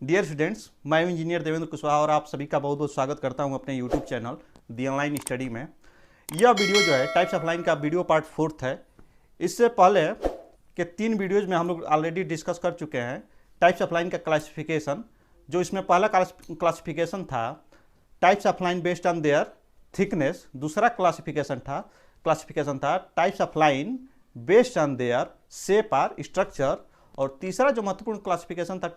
Dear students, मैं engineer Devendra Kushwaha और आप सभी का बहुत बहुत स्वागत करता हूं अपने यूट्यूब चैनल दी ऑनलाइन स्टडी में। यह वीडियो जो है टाइप्स ऑफ लाइन का वीडियो पार्ट 4 है। इससे पहले के 3 वीडियोज में हम लोग ऑलरेडी डिस्कस कर चुके हैं टाइप्स ऑफ लाइन का क्लासिफिकेशन। जो इसमें पहला क्लासिफिकेशन था types of line based on there thickness, दूसरा क्लासिफिकेशन था types of line based on their shape और स्ट्रक्चर, और तीसरा जो महत्वपूर्ण क्लासिफिकेशन था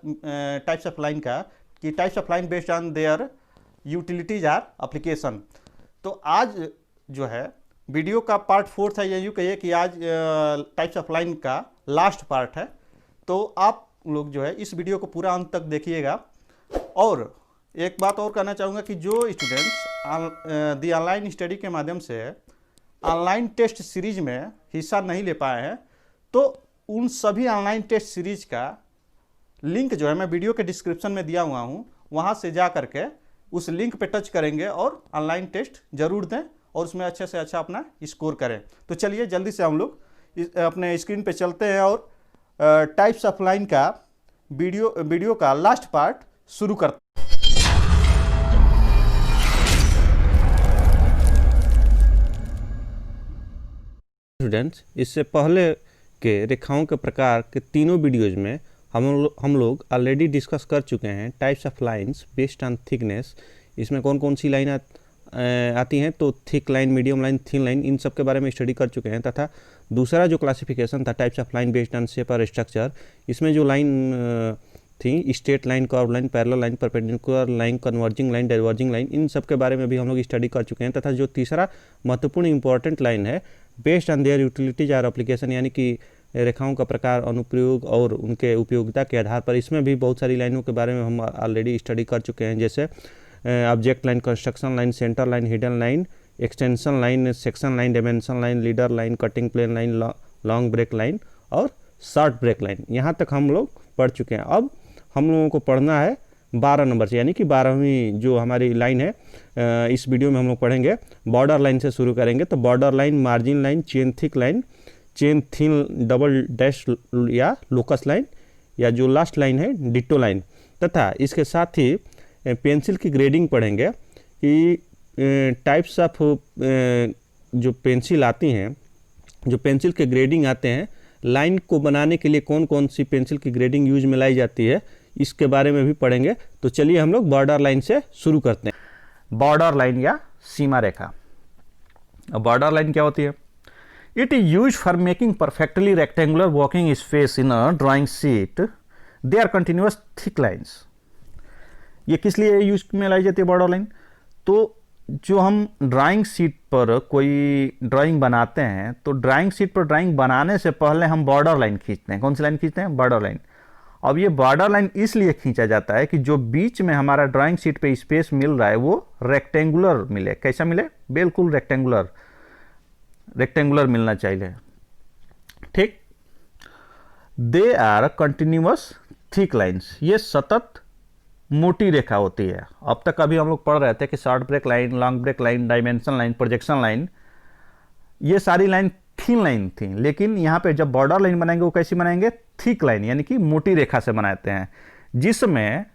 टाइप्स ऑफ लाइन का कि types of line based on their utilities or application. तो आज जो है वीडियो का पार्ट 4 था, या यूँ कहिए कि आज टाइप्स ऑफ लाइन का लास्ट पार्ट है। तो आप लोग जो है इस वीडियो को पूरा अंत तक देखिएगा। और एक बात और कहना चाहूँगा कि जो स्टूडेंट्स दी ऑनलाइन स्टडी के माध्यम से ऑनलाइन टेस्ट सीरीज में हिस्सा नहीं ले पाए हैं, तो उन सभी ऑनलाइन टेस्ट सीरीज का लिंक जो है मैं वीडियो के डिस्क्रिप्शन में दिया हुआ हूँ, वहाँ से जा करके उस लिंक पे टच करेंगे और ऑनलाइन टेस्ट जरूर दें और उसमें अच्छे से अच्छा अपना स्कोर करें। तो चलिए जल्दी से हम लोग अपने स्क्रीन पे चलते हैं और टाइप्स ऑफ लाइन का वीडियो का लास्ट पार्ट शुरू करते हैं। स्टूडेंट्स, इससे पहले के रेखाओं के प्रकार के तीनों वीडियोज में हम लोग ऑलरेडी डिस्कस कर चुके हैं types of lines based on thickness. इसमें कौन कौन सी लाइन आती हैं, तो thick line, medium line, thin line, इन सब के बारे में स्टडी कर चुके हैं। तथा दूसरा जो क्लासिफिकेशन था types of line based on shape और स्ट्रक्चर, इसमें जो लाइन थी straight line, curve line, parallel line, perpendicular line, converging line, diverging line, इन सब के बारे में भी हम लोग स्टडी कर चुके हैं। तथा जो तीसरा महत्वपूर्ण इंपॉर्टेंट लाइन है बेस्ड ऑन देयर यूटिलिटीज और एप्लीकेशन, यानी कि रेखाओं का प्रकार, अनुप्रयोग और उनके उपयोगिता के आधार पर, इसमें भी बहुत सारी लाइनों के बारे में हम ऑलरेडी स्टडी कर चुके हैं। जैसे object line, construction line, centre line, hidden line, extension line, section line, dimension line, leader line, cutting plane line, long break line और शॉर्ट ब्रेक लाइन। यहाँ तक हम लोग पढ़ चुके हैं। अब हम लोगों को पढ़ना है 12 नंबर से, यानी कि 12वीं जो हमारी लाइन है। इस वीडियो में हम लोग पढ़ेंगे बॉर्डर लाइन से शुरू करेंगे। तो border line, margin line, chain thick line, chain thin double dash या लोकस लाइन, या जो लास्ट लाइन है डिट्टो लाइन। तथा इसके साथ ही पेंसिल की ग्रेडिंग पढ़ेंगे कि टाइप्स ऑफ जो पेंसिल आती हैं, जो पेंसिल के ग्रेडिंग आते हैं, लाइन को बनाने के लिए कौन कौन सी पेंसिल की ग्रेडिंग यूज में लाई जाती है, इसके बारे में भी पढ़ेंगे। तो चलिए हम लोग बॉर्डर लाइन से शुरू करते हैं। बॉर्डर लाइन या सीमा रेखा। अब बॉर्डर लाइन क्या होती है? It is use for making perfectly rectangular walking space in a drawing sheet. They are continuous thick lines. ये किस लिए यूज में लाई जाती है बॉर्डर लाइन? तो जो हम ड्राइंग शीट पर कोई ड्राइंग बनाते हैं, तो ड्राइंग शीट पर ड्राइंग बनाने से पहले हम बॉर्डर लाइन खींचते हैं। कौन सी लाइन खींचते हैं? Border line. अब ये बॉर्डर लाइन इसलिए खींचा जाता है कि जो बीच में हमारा ड्राइंग शीट पे स्पेस मिल रहा है वो रेक्टेंगुलर मिले। कैसा मिले? बिल्कुल रेक्टेंगुलर मिलना चाहिए। ठीक। They are continuous thick lines. ये सतत मोटी रेखा होती है। अब तक अभी हम लोग पढ़ रहे थे कि short break line, long break line, dimension line, projection line, ये सारी लाइन थिन लाइन थी। लेकिन यहाँ पे जब बॉर्डर लाइन बनाएंगे वो कैसी बनाएंगे? थिक लाइन, यानी कि मोटी रेखा से बनाते हैं। जिसमें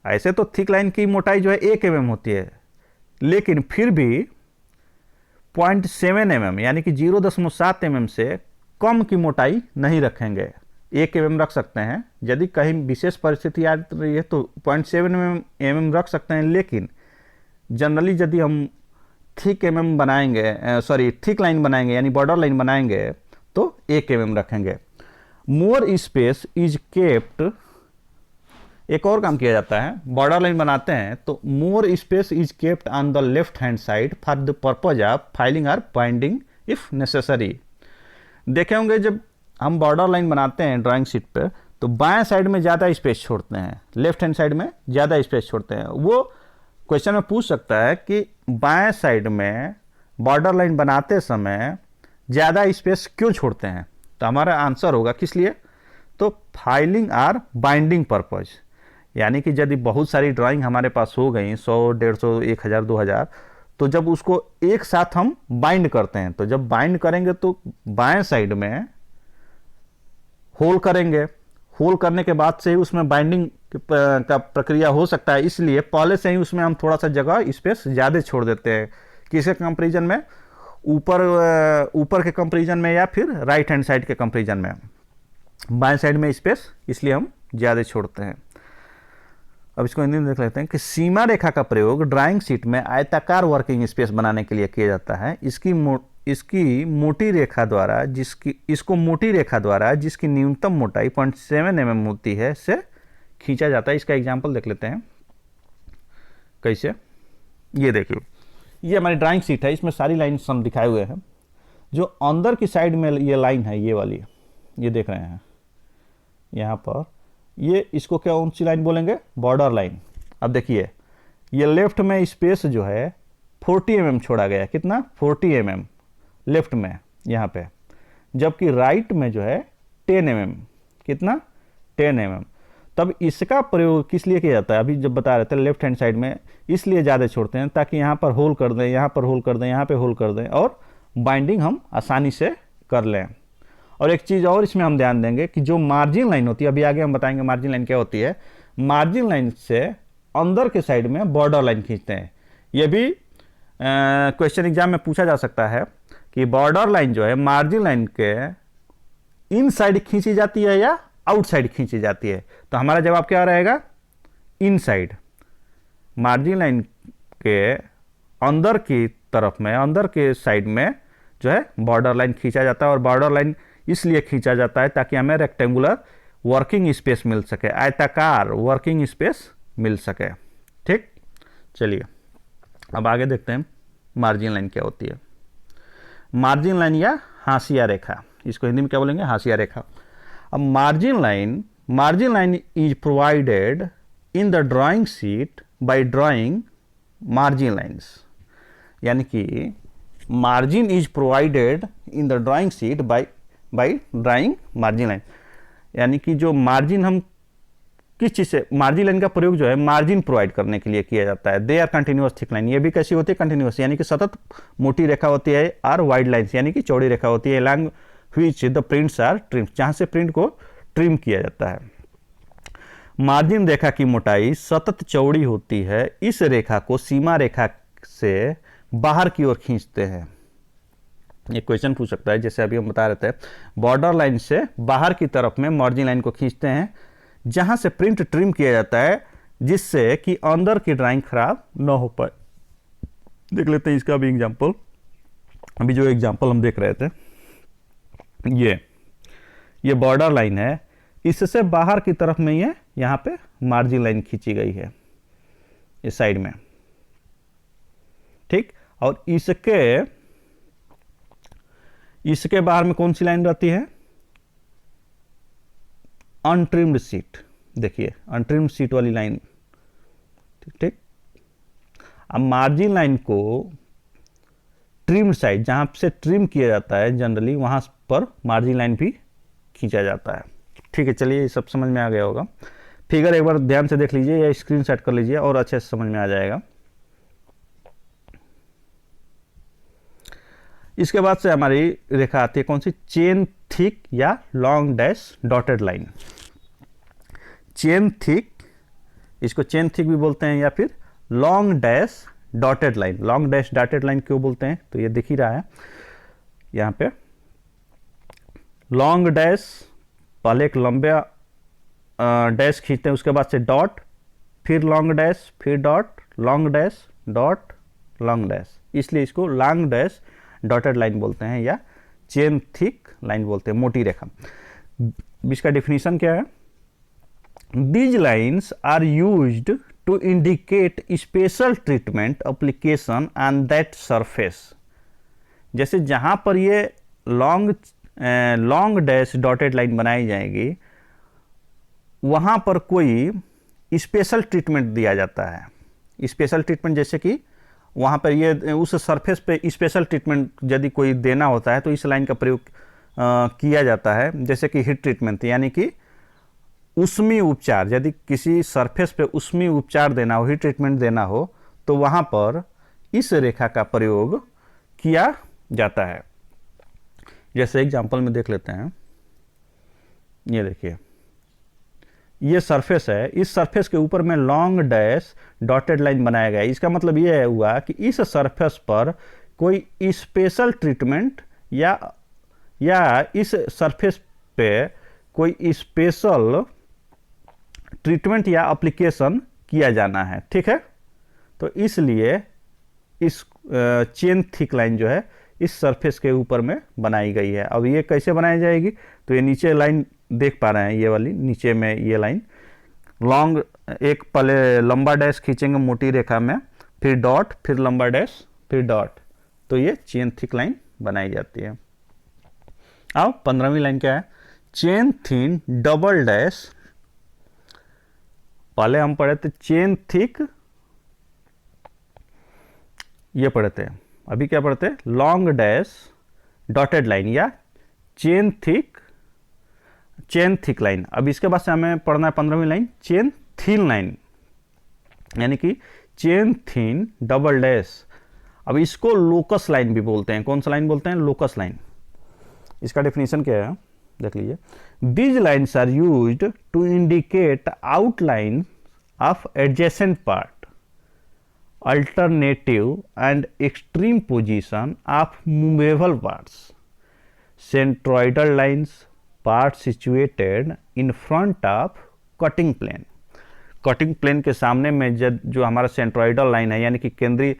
ऐसे तो थिक लाइन की मोटाई जो है 1 mm होती है, लेकिन फिर भी 0.7 mm यानी कि 0.7 mm से कम की मोटाई नहीं रखेंगे। 1 mm रख सकते हैं। यदि कहीं विशेष परिस्थिति आ रही है तो 0.7 mm रख सकते हैं, लेकिन जनरली यदि हम थिक लाइन बनाएंगे यानी बॉर्डर लाइन बनाएंगे तो 1 mm रखेंगे। More space is kept. एक और काम किया जाता है, बॉर्डर लाइन बनाते हैं तो more space is kept on the left hand side for the purpose of filing और बाइंडिंग इफ नेसेसरी। देखे होंगे जब हम बॉर्डर लाइन बनाते हैं ड्राइंग शीट पे, तो बाएं साइड में ज़्यादा स्पेस छोड़ते हैं, लेफ्ट हैंड साइड में ज़्यादा स्पेस छोड़ते हैं। वो क्वेश्चन में पूछ सकता है कि बाएं साइड में बॉर्डर लाइन बनाते समय ज़्यादा स्पेस क्यों छोड़ते हैं? तो हमारा आंसर होगा किस लिए? तो फाइलिंग और बाइंडिंग पर्पज। यानी कि यदि बहुत सारी ड्राइंग हमारे पास हो गई 100, 150, 1000, 2000, तो जब उसको एक साथ हम बाइंड करते हैं, तो जब बाइंड करेंगे तो बाएं साइड में होल करेंगे। होल करने के बाद से ही उसमें बाइंडिंग का प्रक्रिया हो सकता है, इसलिए पहले से ही उसमें हम थोड़ा सा जगह स्पेस ज़्यादा छोड़ देते हैं। किसके कंपेरिजन में? ऊपर के कंपेरिजन में या फिर राइट हैंड साइड के कंपेरिजन में, बाएं साइड में स्पेस इसलिए हम ज़्यादा छोड़ते हैं। अब इसको हिंदी में देख लेते हैं कि सीमा रेखा का प्रयोग ड्राइंग शीट में आयताकार वर्किंग स्पेस बनाने के लिए किया जाता है। इसकी मोटी रेखा द्वारा जिसकी न्यूनतम मोटाई 0.7 mm होती है से खींचा जाता है। इसका एग्जांपल देख लेते हैं कैसे। ये देखिए, ये हमारी ड्राइंग शीट है, इसमें सारी लाइन हम दिखाए हुए हैं। जो अंदर की साइड में ये लाइन है, ये वाली, ये देख रहे हैं यहाँ पर, ये इसको क्या कौन सी लाइन बोलेंगे? Border line. अब देखिए, ये लेफ्ट में स्पेस जो है 40 mm छोड़ा गया। कितना? 40 mm लेफ्ट में यहाँ पे, जबकि राइट में जो है 10 mm। कितना? 10 mm। तब इसका प्रयोग किस लिए किया जाता है? अभी जब बता रहे थे लेफ्ट हैंड साइड में इसलिए ज़्यादा छोड़ते हैं ताकि यहाँ पर होल कर दें, यहाँ पर होल कर दें, यहाँ पे होल कर दें और बाइंडिंग हम आसानी से कर लें। और एक चीज़ और इसमें हम ध्यान देंगे कि जो मार्जिन लाइन होती है, अभी आगे हम बताएंगे मार्जिन लाइन क्या होती है। मार्जिन लाइन से अंदर के साइड में बॉर्डर लाइन खींचते हैं। ये भी क्वेश्चन एग्जाम में पूछा जा सकता है कि बॉर्डर लाइन जो है मार्जिन लाइन के इन साइड खींची जाती है या आउट साइड खींची जाती है। तो हमारा जवाब क्या रहेगा? इन साइड। मार्जिन लाइन के अंदर की तरफ में, अंदर के साइड में जो है बॉर्डर लाइन खींचा जाता है। और बॉर्डर लाइन इसलिए खींचा जाता है ताकि हमें रेक्टेंगुलर वर्किंग स्पेस मिल सके, आयताकार वर्किंग स्पेस मिल सके। ठीक, चलिए अब आगे देखते हैं मार्जिन लाइन क्या होती है। मार्जिन लाइन या हाशिया रेखा, इसको हिंदी में क्या बोलेंगे? हाशिया रेखा। अब margin line is provided in the drawing sheet by drawing margin lines. यानी कि margin is provided in the drawing sheet by drawing margin line. यानी कि जो मार्जिन हम किस चीज़ से, मार्जिन लाइन का प्रयोग जो है मार्जिन प्रोवाइड करने के लिए किया जाता है। They are continuous thick line. ये भी कैसी होती है? कंटिन्यूअस, यानी कि सतत मोटी रेखा होती है। और वाइड लाइन्स यानी कि चौड़ी रेखा होती है। Long which the prints are trim, जहाँ से प्रिंट को ट्रिम किया जाता है। मार्जिन रेखा की मोटाई सतत चौड़ी होती है। इस रेखा को सीमा रेखा से बाहर की ओर खींचते हैं। ये क्वेश्चन पूछ सकता है, जैसे अभी हम बता रहे थे, बॉर्डर लाइन से बाहर की तरफ में मार्जिन लाइन को खींचते हैं जहां से प्रिंट ट्रिम किया जाता है, जिससे कि अंदर की ड्राइंग खराब ना हो पाए। देख लेते हैं इसका भी एग्जांपल। अभी जो एग्जांपल हम देख रहे थे, ये बॉर्डर लाइन है, इससे बाहर की तरफ में ये यहाँ पे मार्जिन लाइन खींची गई है इस साइड में। ठीक, और इसके बाहर में कौन सी लाइन रहती है? Untrimmed seat. देखिए, अनट्रिम्ड सीट वाली लाइन। ठीक, अब मार्जिन लाइन को ट्रिम्ड साइड, जहां से ट्रिम किया जाता है जनरली, वहां पर मार्जिन लाइन भी खींचा जाता है। ठीक है, चलिए ये सब समझ में आ गया होगा। फिगर एक बार ध्यान से देख लीजिए या स्क्रीनशॉट कर लीजिए और अच्छे से समझ में आ जाएगा। इसके बाद से हमारी रेखा आती है कौन सी? चेन थिक या long dash dotted line. Chain thick, इसको चेन थिक भी बोलते हैं या फिर long dash dotted line. Long dash dotted line क्यों बोलते हैं? तो ये दिख ही रहा है यहाँ पे। लॉन्ग डैश, पहले एक लंबे डैश खींचते हैं, उसके बाद से डॉट, फिर लॉन्ग डैश, फिर dot, long dash, dot, long dash, इसलिए इसको लॉन्ग डैश डॉटेड लाइन बोलते हैं या चेन थिक लाइन बोलते हैं, मोटी रेखा। इसका डेफिनेशन क्या है? These lines are used to indicate special treatment application on that surface. जैसे जहां पर ये लॉन्ग डैश डॉटेड लाइन बनाई जाएगी, वहां पर कोई स्पेशल ट्रीटमेंट दिया जाता है। स्पेशल ट्रीटमेंट जैसे कि वहाँ पर ये उस सरफेस पे स्पेशल ट्रीटमेंट यदि कोई देना होता है तो इस लाइन का प्रयोग किया जाता है। जैसे कि हीट ट्रीटमेंट, यानी कि ऊष्मीय उपचार, यदि किसी सरफेस पे ऊष्मीय उपचार देना हो, हीट ट्रीटमेंट देना हो, तो वहाँ पर इस रेखा का प्रयोग किया जाता है। जैसे एग्जाम्पल में देख लेते हैं, ये देखिए, ये सरफेस है, इस सरफेस के ऊपर में लॉन्ग डैश डॉटेड लाइन बनाया गया है। इसका मतलब ये हुआ कि इस सरफेस पर कोई स्पेशल ट्रीटमेंट या इस सरफेस पे कोई स्पेशल ट्रीटमेंट या एप्लीकेशन किया जाना है, ठीक है। तो इसलिए इस चेन थिक लाइन जो है इस सरफेस के ऊपर में बनाई गई है। अब ये कैसे बनाई जाएगी, तो ये नीचे लाइन देख पा रहे हैं, ये वाली नीचे में ये लाइन लॉन्ग, एक पहले लंबा डैश खींचेंगे मोटी रेखा में, फिर डॉट, फिर लंबा डैश, फिर डॉट, तो ये चेन थिक लाइन बनाई जाती है। अब 15वीं लाइन क्या है, चेन थिन डबल डैश, पहले हम पढ़े थे चेन थिक, ये पढ़े थे, अभी क्या पढ़ते हैं, लॉन्ग डैश डॉटेड लाइन या चेन थिक लाइन। अब इसके बाद से हमें पढ़ना है 15वीं लाइन चेन थिन लाइन, यानी कि चेन थिन डबल डैश। अब इसको लोकस लाइन भी बोलते हैं। कौन सा लाइन बोलते हैं, लोकस लाइन। इसका डेफिनेशन क्या है, देख लीजिए, these lines are used to indicate outline of adjacent part, alternative and extreme position of movable parts, centroidal lines, parts situated in front of cutting plane। Cutting plane के सामने में जो हमारा सेंट्रॉइडल लाइन है, यानी कि केंद्रीय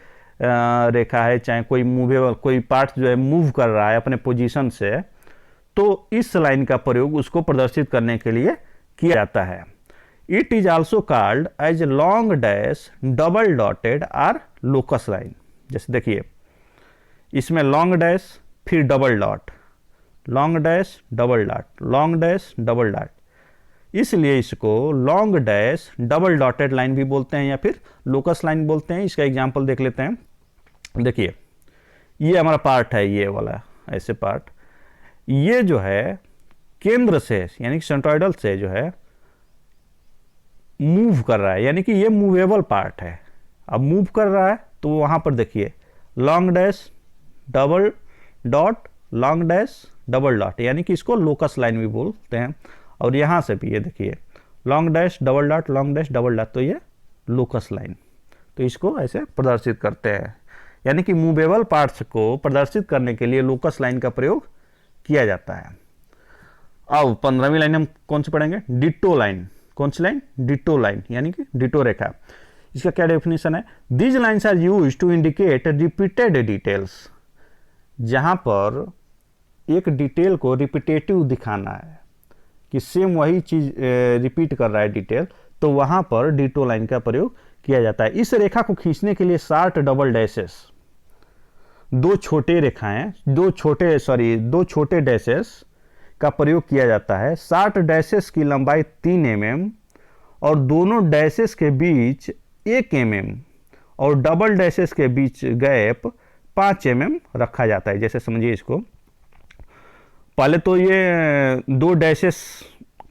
रेखा है, चाहे कोई मूवेबल कोई पार्ट जो है मूव कर रहा है अपने पोजीशन से, तो इस लाइन का प्रयोग उसको प्रदर्शित करने के लिए किया जाता है। It is also called as long dash double dotted or locus line। जैसे देखिए इसमें लॉन्ग डैश फिर double dot, long dash double dot, long dash double dot, इसलिए इसको long dash double dotted line भी बोलते हैं या फिर लोकस लाइन बोलते हैं। इसका एग्जांपल देख लेते हैं। देखिए ये हमारा पार्ट है, ये वाला ऐसे पार्ट, ये जो है केंद्र से यानी कि सेंट्रॉइडल से जो है मूव कर रहा है, यानी कि ये मूवेबल पार्ट है। अब मूव कर रहा है तो वहां पर देखिए long dash double dot, long dash double dot, यानी कि इसको लोकस लाइन भी बोलते हैं। और यहां से भी ये देखिए long dash double dot, long dash double dot, तो ये लोकस लाइन। तो इसको ऐसे प्रदर्शित करते हैं, यानी कि मूवेबल पार्ट्स को प्रदर्शित करने के लिए लोकस लाइन का प्रयोग किया जाता है। अब 15वीं लाइन हम कौन सी पढ़ेंगे, डिटो लाइन। कौन सी लाइन, डिटो लाइन, यानी कि डिटो रेखा। इसका क्या डेफिनेशन है, these lines are used to indicate repeated details. जहां पर एक डिटेल को रिपीटेटिव दिखाना है कि सेम वही चीज रिपीट कर रहा है डिटेल, तो वहां पर डिटो लाइन का प्रयोग किया जाता है। इस रेखा को खींचने के लिए 60 डबल डैशेस, दो छोटे डैशेस का प्रयोग किया जाता है। 60 डैशेस की लंबाई 3 mm और दोनों डैशेस के बीच 1 mm और डबल डैशेस के बीच गैप 5 mm रखा जाता है। जैसे समझिए इसको, पहले तो ये 2 डैशेस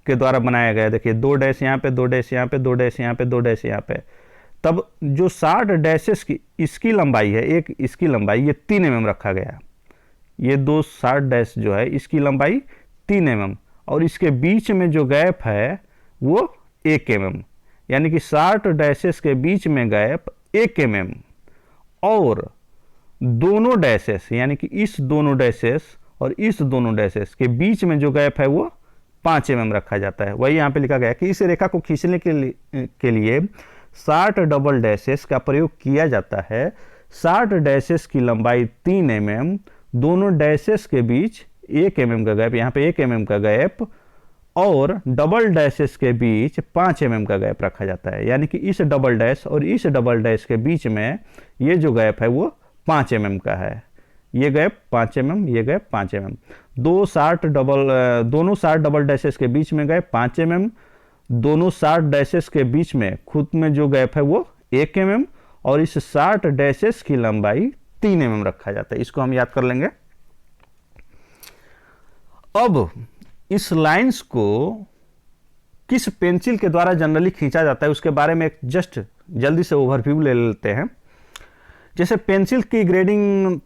के द्वारा बनाया गया, देखिए 2 डैश यहाँ पे, 2 डैश यहाँ पे, 2 डैश यहाँ पे, 2 डैश यहाँ पे। तब जो 60 डैशेस की इसकी लंबाई है, एक इसकी लंबाई ये 3 mm रखा गया। ये 2 60 डैश जो है इसकी लंबाई 3 mm और इसके बीच में जो गैप है वो 1 mm, यानी कि 60 डैशेस के बीच में गैप 1 mm और दोनों डैशेस यानी कि इस दोनों डैशेस और इस दोनों डैशेस के बीच में जो गैप है वो 5 mm रखा जाता है। वही यहाँ पे लिखा गया कि इस रेखा को खींचने के लिए 60 डबल डैशेस का प्रयोग किया जाता है। 60 डैशेस की लंबाई 3 mm, दोनों डैशेस के बीच 1 mm का गैप, यहाँ पे 1 mm का गैप और डबल डैशेस के बीच 5 mm का गैप रखा जाता है। यानी कि इस डबल डैश और इस डबल डैश के बीच में ये जो गैप है वो 5 mm का है। ये गैप 5 mm, ये गैप 5 mm। दोनों 60 डबल डैशेस के बीच में गैप 5 mm, दोनों 60 डैशेस के बीच में खुद में जो गैप है वो 1 mm और इस 60 डैशेस की लंबाई 3 mm रखा जाता है। इसको हम याद कर लेंगे। अब इस लाइंस को किस पेंसिल के द्वारा जनरली खींचा जाता है उसके बारे में एक जस्ट जल्दी से ओवरव्यू ले लेते हैं। जैसे पेंसिल की ग्रेडिंग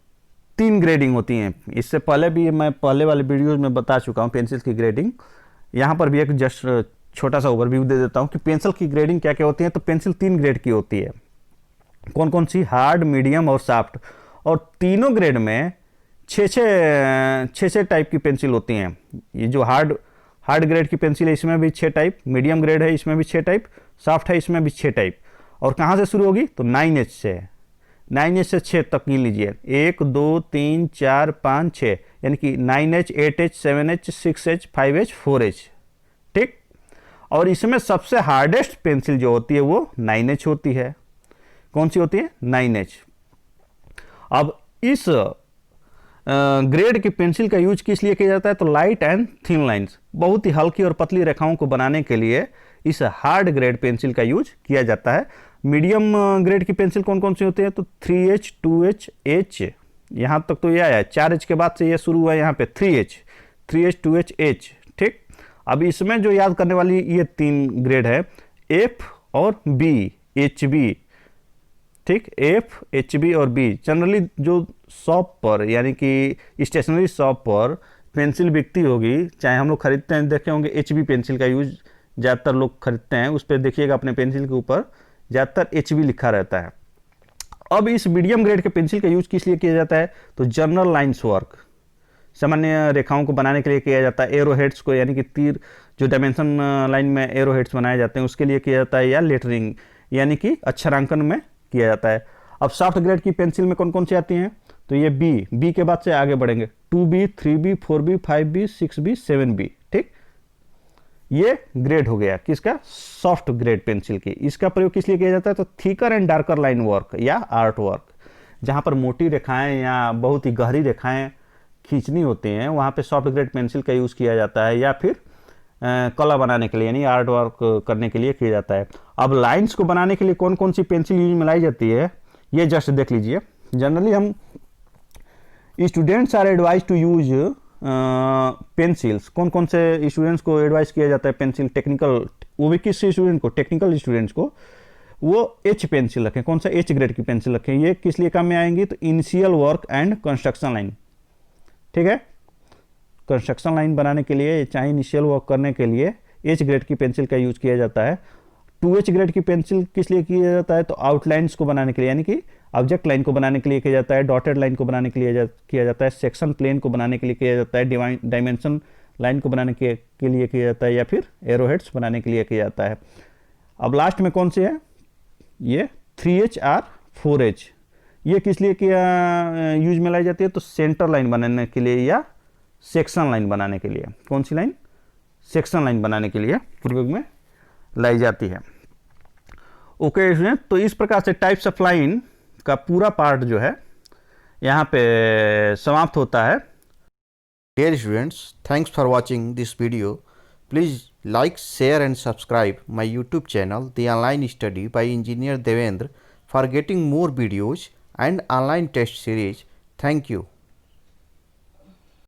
3 ग्रेडिंग होती हैं। इससे पहले भी मैं पहले वाले वीडियोज में बता चुका हूं पेंसिल की ग्रेडिंग। यहाँ पर भी एक जस्ट छोटा सा ओवरव्यू दे देता हूँ कि पेंसिल की ग्रेडिंग क्या क्या होती है। तो पेंसिल 3 ग्रेड की होती है। कौन कौन सी? हार्ड, मीडियम और सॉफ्ट। और तीनों ग्रेड में छः टाइप की पेंसिल होती हैं। ये जो हार्ड ग्रेड की पेंसिल है इसमें भी 6 टाइप, मीडियम ग्रेड है इसमें भी 6 टाइप, सॉफ्ट है इसमें भी 6 टाइप। और कहाँ से शुरू होगी? तो 9H से। 9H से 6 तक गिन लीजिए, 1 2 3 4 5 6, यानी कि 9H 8H 7H 6H 5H 4H। ठीक। और इसमें सबसे हार्डेस्ट पेंसिल जो होती है वो 9H होती है। कौन सी होती है? 9H। अब इस ग्रेड की पेंसिल का यूज किस लिए किया जाता है? तो लाइट एंड थिन लाइंस, बहुत ही हल्की और पतली रेखाओं को बनाने के लिए इस हार्ड ग्रेड पेंसिल का यूज किया जाता है। मीडियम ग्रेड की पेंसिल कौन कौन सी होती है? तो 3H 2H H, यहाँ तक तो ये आया है। 4H के बाद से ये शुरू हुआ है यहाँ पे 3H 2H H। ठीक। अब इसमें जो याद करने वाली ये 3 ग्रेड है, F और B, HB। ठीक, F, HB और B। जनरली जो शॉप पर यानी कि स्टेशनरी शॉप पर पेंसिल बिकती होगी, चाहे हम लोग खरीदते हैं, देखे होंगे HB पेंसिल का यूज ज़्यादातर लोग खरीदते हैं। उस पर देखिएगा अपने पेंसिल के ऊपर ज़्यादातर HB लिखा रहता है। अब इस मीडियम ग्रेड के पेंसिल का यूज किस लिए किया जाता है? तो जनरल लाइन्स वर्क, सामान्य रेखाओं को बनाने के लिए किया जाता है। एरो हेड्स को, यानी कि तीर जो डायमेंशन लाइन में एरो हेड्स बनाए जाते हैं उसके लिए किया जाता है, या लेटरिंग यानी कि अक्षरांकन में किया जाता है। अब सॉफ्ट ग्रेड की पेंसिल में कौन कौन सी आती हैं? तो ये बी के बाद से आगे बढ़ेंगे, 2B 3B 4B 5B 6B 7B। ठीक, ये ग्रेड हो गया किसका? सॉफ्ट ग्रेड पेंसिल की। इसका प्रयोग किस लिए किया जाता है? तो thicker and darker line work या आर्ट वर्क, जहाँ पर मोटी रेखाएं या बहुत ही गहरी रेखाएं खींचनी होती हैं वहाँ पे सॉफ्ट ग्रेड पेंसिल का यूज़ किया जाता है, या फिर कला बनाने के लिए यानी आर्ट वर्क करने के लिए किया जाता है। अब लाइंस को बनाने के लिए कौन कौन सी पेंसिल यूज में लाई जाती है ये जस्ट देख लीजिए। जनरली हम students are advise to use pencils. कौन कौन से स्टूडेंट्स को एडवाइस किया जाता है पेंसिल? टेक्निकल, वो भी किस स्टूडेंट को? टेक्निकल स्टूडेंट्स को वो H पेंसिल रखें। कौन सा? H ग्रेड की पेंसिल रखें। ये किस लिए काम में आएंगी? तो initial work and construction line. ठीक है, कंस्ट्रक्शन लाइन बनाने के लिए चाहे इनिशियल वर्क करने के लिए H ग्रेड की पेंसिल का यूज किया जाता है। 2H ग्रेड की पेंसिल किस लिए किया जाता है? तो आउटलाइंस को बनाने के लिए, यानी कि ऑब्जेक्ट लाइन को बनाने के लिए किया जाता है, डॉटेड लाइन को बनाने के लिए किया जाता है, सेक्शन प्लेन को बनाने के लिए किया जाता है, डायमेंशन लाइन को बनाने के लिए किया जाता है, या फिर एरोहेड्स बनाने के लिए किया जाता है। अब लास्ट में कौन सी है? ये 3H और 4H। ये किस लिए किया यूज में लाई जाती है? तो सेंटर लाइन बनाने के लिए या सेक्शन लाइन बनाने के लिए। कौन सी लाइन? सेक्शन लाइन बनाने के लिए प्रयोग में लाई जाती है। ओके स्टूडेंट, तो इस प्रकार से टाइप्स ऑफ लाइन का पूरा पार्ट जो है यहाँ पे समाप्त होता है। Dear students, thanks for watching this video. Please like, share and subscribe my YouTube channel, The Online Study by Engineer Devendra, for getting more videos and online test series. Thank you.